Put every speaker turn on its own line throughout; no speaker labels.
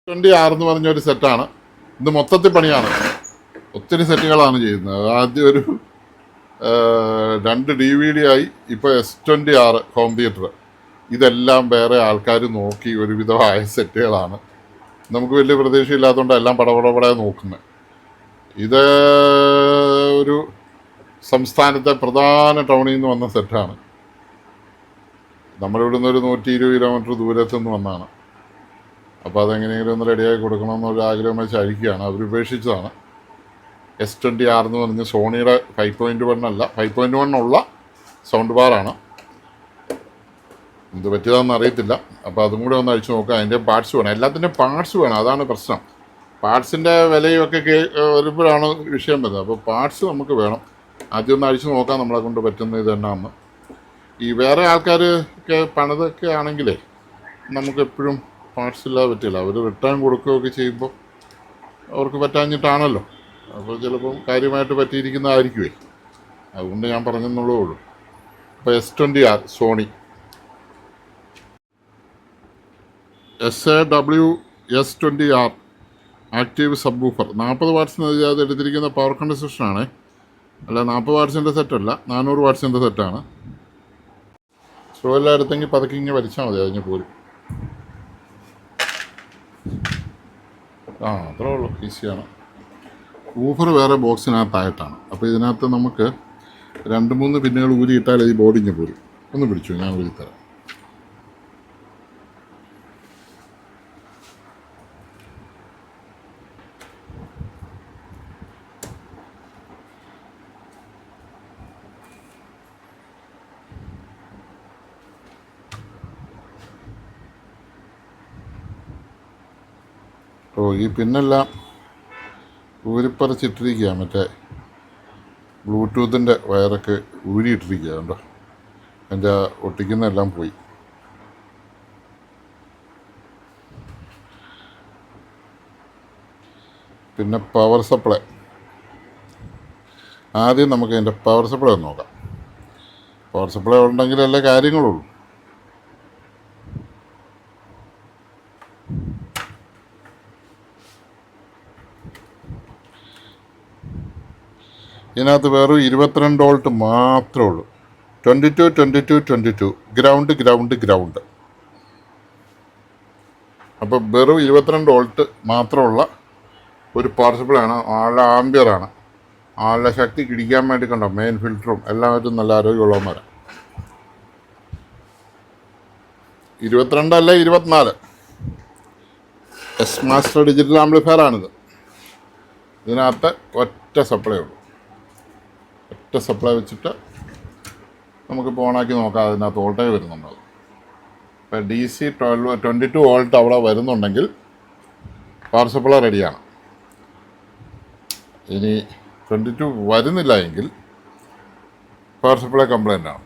S26 എന്ന് പറഞ്ഞൊരു സെറ്റാണ്. ഇത് മൊത്തത്തിൽ പണിയാണ്, ഒത്തിരി സെറ്റുകളാണ് ചെയ്യുന്നത്. ആദ്യം ഒരു 2 DVD ആയി, ഇപ്പോൾ S26 ഹോം തിയേറ്റർ. ഇതെല്ലാം വേറെ ആൾക്കാർ നോക്കി ഒരുവിധമായ സെറ്റുകളാണ്. നമുക്ക് വലിയ പ്രതീക്ഷയില്ലാത്തതുകൊണ്ട് എല്ലാം പടപടപടെ നോക്കുന്നത്. ഇത് ഒരു സംസ്ഥാനത്തെ പ്രധാന ടൗണിൽ നിന്ന് വന്ന സെറ്റാണ്. നമ്മളിവിടെ നിന്ന് ഒരു 120 കിലോമീറ്റർ ദൂരത്തു നിന്ന് വന്നതാണ്. അപ്പോൾ അതെങ്ങനെയെങ്കിലും ഒന്ന് റെഡിയാക്കി കൊടുക്കണമെന്നൊരു ആഗ്രഹം വെച്ചായിരിക്കുകയാണ്. അവർ ഉപേക്ഷിച്ചതാണ്. S26 എന്ന് പറഞ്ഞ് സോണിയുടെ 5.1 അല്ല, 5.1 ഉള്ള സൗണ്ട് ബാറാണ്. എന്ത് പറ്റിയതാണെന്ന് അറിയത്തില്ല. അപ്പോൾ അതും കൂടെ ഒന്ന് അഴിച്ചു നോക്കാം. അതിൻ്റെ പാർട്സ് വേണം, എല്ലാത്തിൻ്റെ പാർട്സ് വേണം, അതാണ് പ്രശ്നം. പാർട്സിൻ്റെ വിലയൊക്കെ വരുമ്പോഴാണ് വിഷയം വരുന്നത്. അപ്പോൾ പാർട്സ് നമുക്ക് വേണം. ആദ്യം ഒന്ന് അഴിച്ചു നോക്കാം നമ്മളെ കൊണ്ട് പറ്റുന്ന ഇത് തന്നെയാണെന്ന്. ഈ വേറെ ആൾക്കാരൊക്കെ പണിതൊക്കെ ആണെങ്കിലേ നമുക്ക് എപ്പോഴും പാർട്സ് ഇല്ലാതെ പറ്റില്ല. അവർ റിട്ടേൺ കൊടുക്കുകയൊക്കെ ചെയ്യുമ്പോൾ അവർക്ക് പറ്റാഞ്ഞിട്ടാണല്ലോ. അപ്പോൾ ചിലപ്പം കാര്യമായിട്ട് പറ്റിയിരിക്കുന്നതായിരിക്കുമേ, അതുകൊണ്ട് ഞാൻ പറഞ്ഞെന്നുള്ളേ ഉള്ളൂ. അപ്പോൾ S26 Sony SAW active subwoofer 40 വാട്ട്സിന് അത് എടുത്തിരിക്കുന്ന പവർ കണ്ടൻസേഷനാണ്. അല്ല, 40 വാട്ട്സിൻ്റെ സെറ്റല്ല, 400 വാട്ട്സിൻ്റെ സെറ്റാണ്. സ്ലോ എല്ലാം എടുത്തെങ്കിൽ പതുക്കെ ഇങ്ങനെ വലിച്ചാൽ മതി, അതിന് പോരും. അത്രേ ഉള്ളൂ, ഈസിയാണ്. ഊഫർ വേറെ ബോക്സിനകത്തായിട്ടാണ്. അപ്പോൾ ഇതിനകത്ത് നമുക്ക് 2-3 പിന്നുകൾ ഊരിയിട്ടാൽ ഈ ബോർഡിങ് പോരും. ഒന്ന് പിടിച്ചു, ഞാൻ ഊരിത്തരാം. ഈ പിന്നെല്ലാം ഊരിപ്പറിച്ചിട്ടിരിക്കുക. മറ്റേ ബ്ലൂടൂത്തിൻ്റെ വയറൊക്കെ ഊരിയിട്ടിരിക്കുക. കണ്ടോ, എൻ്റെ ഒട്ടിക്കുന്നതെല്ലാം പോയി. പിന്നെ പവർ സപ്ലൈ, ആദ്യം നമുക്ക് അതിൻ്റെ പവർ സപ്ലൈ ഒന്ന് നോക്കാം. പവർ സപ്ലൈ ഉണ്ടെങ്കിലല്ലേ കാര്യങ്ങളുള്ളൂ. ഇതിനകത്ത് വെറും 22 വോൾട്ട് മാത്രമേ ഉള്ളൂ. 22 ഗ്രൗണ്ട്. അപ്പോൾ വെറും 22 വോൾട്ട് മാത്രമുള്ള ഒരു പവർ സപ്ലൈയാണ്. 4 ആംബിയറാണ്. ആളുടെ ശക്തി കിടിക്കാൻ വേണ്ടി കണ്ടോ, മെയിൻ ഫിൽറ്ററും എല്ലാവരും നല്ല ആരോഗ്യമുള്ളവന്മാരാണ്. 22 അല്ല, 24 എസ് മാസ്റ്റർ ഡിജിറ്റൽ ആംപ്ലിഫയർ ആണിത്. ഇതിനകത്ത് ഒറ്റ സപ്ലൈ ഉള്ളൂ. ഒറ്റ സപ്ലൈ വെച്ചിട്ട് നമുക്കിപ്പോൾ ഓണാക്കി നോക്കാം അതിനകത്ത് വോൾട്ടേജ് വരുന്നുണ്ടോ. ഇപ്പോൾ DC 22 വോൾട്ട് അവിടെ വരുന്നുണ്ടെങ്കിൽ പവർ സപ്ലൈ റെഡിയാണ്. ഇനി 22 വരുന്നില്ല എങ്കിൽ പവർ സപ്ലൈ കംപ്ലൈൻ്റ് ആണ്.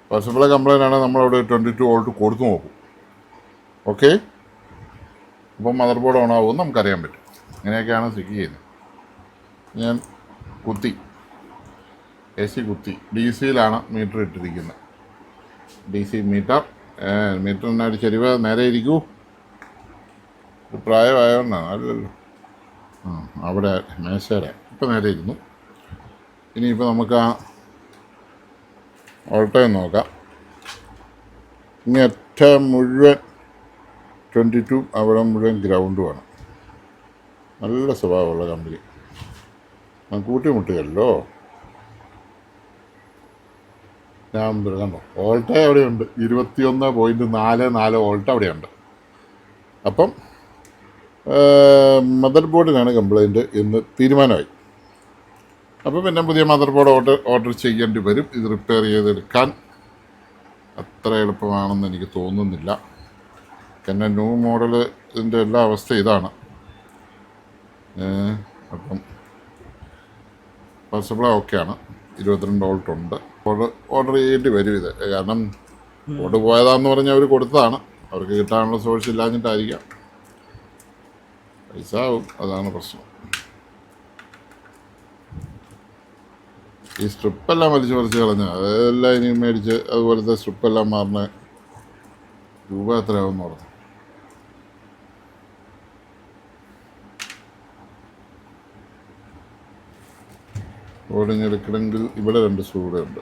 പവർ സപ്ലൈ കംപ്ലൈൻ്റ് ആണെങ്കിൽ നമ്മളവിടെ 22 വോൾട്ട് കൊടുത്തു നോക്കും. ഓക്കെ, അപ്പം മദർ ബോർഡ് ഓണാകുമെന്ന് നമുക്കറിയാൻ പറ്റും. ഇങ്ങനെയൊക്കെയാണ് ചെക്ക് ചെയ്യുന്നത്. ഞാൻ കുത്തി AC കുത്തി DC-യിലാണ് മീറ്റർ ഇട്ടിരിക്കുന്നത്. DC മീറ്ററിനൊരു ചെരിവ് നേരെ ഇരിക്കൂ. പ്രായമായതുകൊണ്ടാണ്, അല്ലല്ലോ. അവിടെ മേശയുടെ ഇപ്പം നേരെ ഇരുന്നു. ഇനിയിപ്പോൾ നമുക്ക് ആ വോൾട്ടേജ് നോക്കാം. ഇങ്ങേറ്റ മുഴുവൻ 22, അവിടെ മുഴുവൻ ഗ്രൗണ്ടുമാണ്. നല്ല സ്വഭാവമുള്ള കമ്പനി, കൂട്ടിമുട്ടുകയല്ലോ. ഞാൻ കണ്ടോ, വോൾട്ടേജ് അവിടെയുണ്ട്. 21.44 വോൾട്ട് അവിടെയുണ്ട്. അപ്പം മദർ ബോർഡിനാണ് കംപ്ലൈൻറ്റ് എന്ന് തീരുമാനമായി. അപ്പോൾ പിന്നെ പുതിയ മദർ ബോർഡ് ഓർഡർ ചെയ്യേണ്ടി വരും. ഇത് റിപ്പയർ ചെയ്തെടുക്കാൻ അത്ര എളുപ്പമാണെന്ന് എനിക്ക് തോന്നുന്നില്ല. പിന്നെ ന്യൂ മോഡൽ ഇതിൻ്റെ എല്ലാ അവസ്ഥ ഇതാണ്. അപ്പം പവർ സപ്ലൈ ഓക്കെയാണ്. 22 വോൾട്ട് ഉണ്ട്. ഓർഡർ ചെയ്യേണ്ടി വരും ഇത്. കാരണം ബോർഡ് പോയതാന്ന് പറഞ്ഞാൽ അവർ കൊടുത്തതാണ്. അവർക്ക് കിട്ടാനുള്ള സോഴ്സ് ഇല്ലാഞ്ഞിട്ടായിരിക്കാം. പൈസ ആവും, അതാണ് പ്രശ്നം. ഈ സ്ട്രിപ്പെല്ലാം വലിച്ചു പറിച്ച് കളഞ്ഞ അതെല്ലാം ഇനി മേടിച്ച് അതുപോലത്തെ സ്ട്രിപ്പെല്ലാം മാറുന്ന രൂപ എത്രയാവുമെന്ന് പറഞ്ഞു. ഓടിഞ്ഞെടുക്കണമെങ്കിൽ ഇവിടെ 2 സ്ക്രൂ കൂടെ ഉണ്ട്.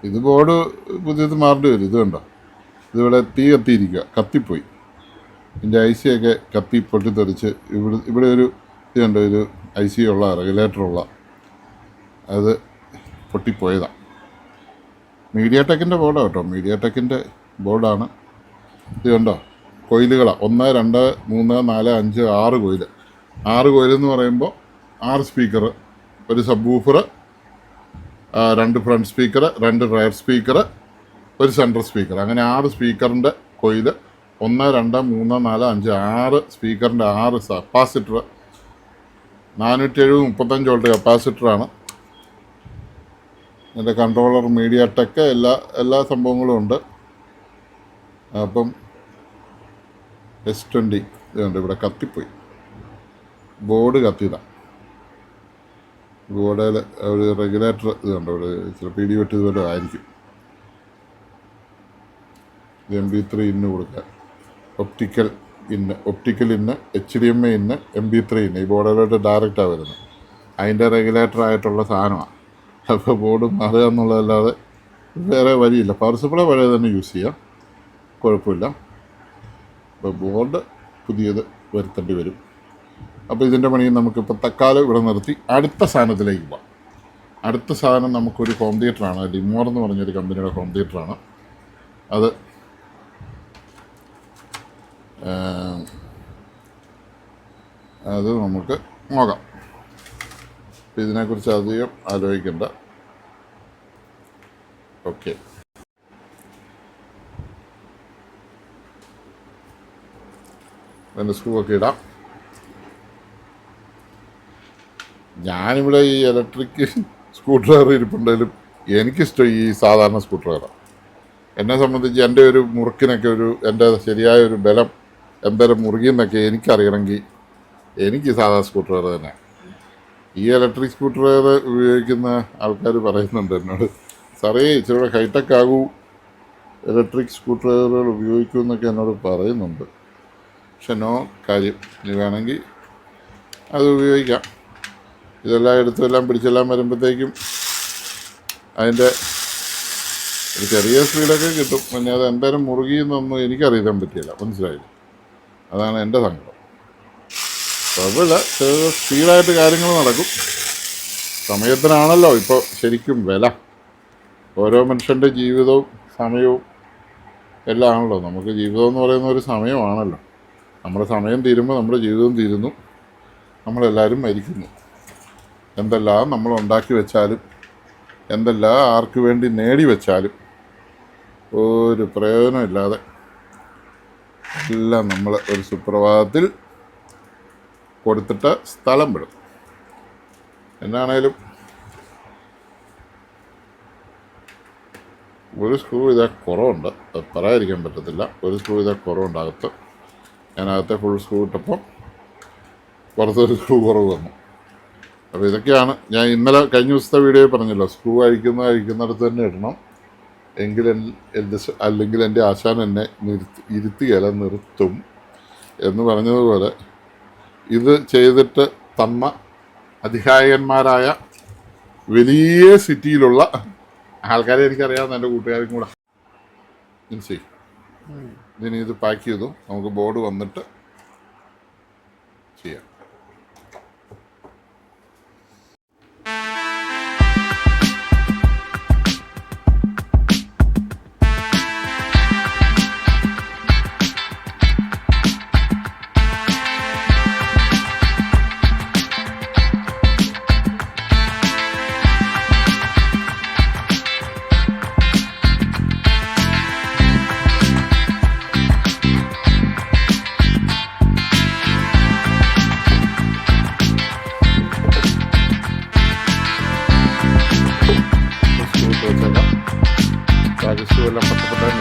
ഇത് ബോർഡ് പുതിയത് മാറേണ്ടി വരും. ഇത് കണ്ടോ, ഇതിവിടെ തീ കത്തിയിരിക്കുക, കത്തിപ്പോയി. ഇതിൻ്റെ IC ഒക്കെ കത്തി പൊട്ടിത്തെറിച്ച് ഇവിടെ ഒരു ഇതുണ്ട്, ഒരു IC ഉള്ള റെഗുലേറ്ററുള്ള അത് പൊട്ടിപ്പോയതാണ്. മീഡിയ ടെക്കിൻ്റെ ബോർഡാണ് കേട്ടോ, മീഡിയ ടെക്കിൻ്റെ ബോർഡാണ്. ഇത് കണ്ടോ, കോയിലുകളാണ് 1 2 3 4 5 6 കോയില്. 6 കോയിലെന്ന് പറയുമ്പോൾ 6 സ്പീക്കർ, ഒരു subwoofer, 2 front speaker, 2 rear speaker, ഒരു സെൻട്രൽ സ്പീക്കർ, അങ്ങനെ 6 സ്പീക്കറിൻ്റെ കോയിൽ. 1 2 3 4 5 6 സ്പീക്കറിൻ്റെ 6 കപ്പാസിറ്റർ. 470 35 വോൾട്ട് കപ്പാസിറ്ററാണ്. അതിൻ്റെ കൺട്രോളർ, മീഡിയ ടെക്ക്, എല്ലാ സംഭവങ്ങളും ഉണ്ട്. അപ്പം S20 ഇതുണ്ട്. ഇവിടെ കത്തിപ്പോയി, ബോർഡ് കത്തിയതാണ്. ബോർഡിൽ ഒരു റെഗുലേറ്റർ ഇതുണ്ട്, ഒരു ചിലപ്പോൾ ഇടി വെട്ടിയതുപോലെ ആയിരിക്കും. MP3 ഇന്ന് കൊടുക്കാൻ, ഒപ്റ്റിക്കൽ ഇന്ന്, HDMI ഇന്ന്, MP3 ഇന്ന് ഈ ബോർഡിലോട്ട് ഡയറക്റ്റാണ് വരുന്നത്. അതിൻ്റെ റെഗുലേറ്ററായിട്ടുള്ള സാധനമാണ്. അപ്പോൾ ബോർഡ് മാറുക എന്നുള്ളതല്ലാതെ വേറെ വഴിയില്ല. പവർ സപ്ലൈ പഴയ തന്നെ യൂസ് ചെയ്യാം, കുഴപ്പമില്ല. അപ്പോൾ ബോർഡ് പുതിയത് വരുത്തേണ്ടി വരും. അപ്പോൾ ഇതിൻ്റെ പണി നമുക്കിപ്പോൾ തൽക്കാലം ഇവിടെ നിർത്തി അടുത്ത സാധനത്തിലേക്ക് പോകാം. അടുത്ത സാധനം നമുക്കൊരു ഹോം തിയേറ്ററാണ്. ലിമോർ എന്ന് പറഞ്ഞൊരു കമ്പനിയുടെ ഹോം തിയേറ്ററാണ്. അത് നമുക്ക് നോക്കാം. ഇതിനെക്കുറിച്ച് അധികം ആലോചിക്കേണ്ട. ഓക്കെ, അതിൻ്റെ സ്ക്രൂ ഒക്കെ ഇടാം. ഞാനിവിടെ ഈ ഇലക്ട്രിക് സ്ക്രൂ ഡ്രൈവർ ഇരിപ്പുണ്ടെങ്കിലും എനിക്കിഷ്ടം ഈ സാധാരണ സ്ക്രൂ ഡ്രൈവറാണ്. എന്നെ സംബന്ധിച്ച് എൻ്റെ ഒരു മുറുക്കിനൊക്കെ എൻ്റെ ശരിയായ ഒരു ബലം എന്തരം മുറുകിയെന്നൊക്കെ എനിക്കറിയണമെങ്കിൽ എനിക്ക് സാധാ സ്ക്രൂ ഡ്രൈവർ തന്നെ. ഈ ഇലക്ട്രിക് സ്ക്രൂ ഡ്രൈവർ ഉപയോഗിക്കുന്ന ആൾക്കാർ പറയുന്നുണ്ട് എന്നോട്, സാറേ ഇച്ചിരി ഹൈടെക് ആകൂ, ഇലക്ട്രിക് സ്ക്രൂ ഡ്രൈവറുകൾ ഉപയോഗിക്കൂ എന്നൊക്കെ എന്നോട് പറയുന്നുണ്ട്. പക്ഷെ നോ കാര്യം, ഇനി വേണമെങ്കിൽ അത് ഉപയോഗിക്കാം. ഇതെല്ലാം എടുത്തെല്ലാം പിടിച്ചെല്ലാം വരുമ്പോഴത്തേക്കും അതിൻ്റെ ഒരു ചെറിയ സ്പീഡൊക്കെ കിട്ടും. പിന്നെ അത് എന്തായാലും മുറുകിയെന്നൊന്നും എനിക്കറിയാൻ പറ്റിയില്ല, മനസ്സിലായില്ല. അതാണ് എൻ്റെ സങ്കടം. കുഴപ്പമില്ല, ചെറിയ സ്പീഡായിട്ട് കാര്യങ്ങൾ നടക്കും. സമയത്തിനാണല്ലോ ഇപ്പോൾ ശരിക്കും വില. ഓരോ മനുഷ്യൻ്റെ ജീവിതവും സമയവും എല്ലാം ആണല്ലോ. നമുക്ക് ജീവിതം എന്ന് പറയുന്ന ഒരു സമയമാണല്ലോ. നമ്മുടെ സമയം തീരുമ്പോൾ നമ്മുടെ ജീവിതം തീരുന്നു, നമ്മളെല്ലാവരും മരിക്കുന്നു. എന്തെല്ലാം നമ്മൾ ഉണ്ടാക്കി വെച്ചാലും എന്തെല്ലാം ആർക്ക് വേണ്ടി നേടി വെച്ചാലും ഒരു പ്രയോജനമില്ലാതെ എല്ലാം നമ്മൾ ഒരു സുപ്രഭാതത്തിൽ കൊടുത്തിട്ട് സ്ഥലം വിടും. എന്നാണേലും ഒരു സ്ക്രൂ ഇതേ കുറവുണ്ട്, അത് പറയാതിരിക്കാൻ പറ്റത്തില്ല. ഒരു സ്ക്രൂ ഇതേ കുറവുണ്ട് അകത്ത്. ഞാനകത്തെ ഫുൾ സ്ക്രൂ ഇട്ടപ്പം പുറത്തൊരു സ്ക്രൂ കുറവ് വന്നു. അപ്പോൾ ഇതൊക്കെയാണ് ഞാൻ ഇന്നലെ കഴിഞ്ഞ ദിവസത്തെ വീഡിയോയിൽ പറഞ്ഞല്ലോ, സ്ക്രൂ അഴിക്കുന്നിടത്ത് തന്നെ ഇടണം, അല്ലെങ്കിൽ എൻ്റെ ആശാൻ എന്നെ ഇരുത്തിയല്ല നിർത്തും എന്ന് പറഞ്ഞതുപോലെ ഇത് ചെയ്തിട്ട് തന്ന അധികായന്മാരായ വലിയ സിറ്റിയിലുള്ള ആൾക്കാരെ എനിക്കറിയാവുന്ന എൻ്റെ കൂട്ടുകാരും കൂടെ ഇതിന് ഇത് പാക്ക് ചെയ്തു. നമുക്ക് ബോർഡ് വന്നിട്ട് ചെയ്യാം. സ്ക്രൂ ഇട്ട് വെച്ചേക്കാം. ബാക്കി സ്ക്രൂ എല്ലാം പട്ടപ്പെട്ടാൽ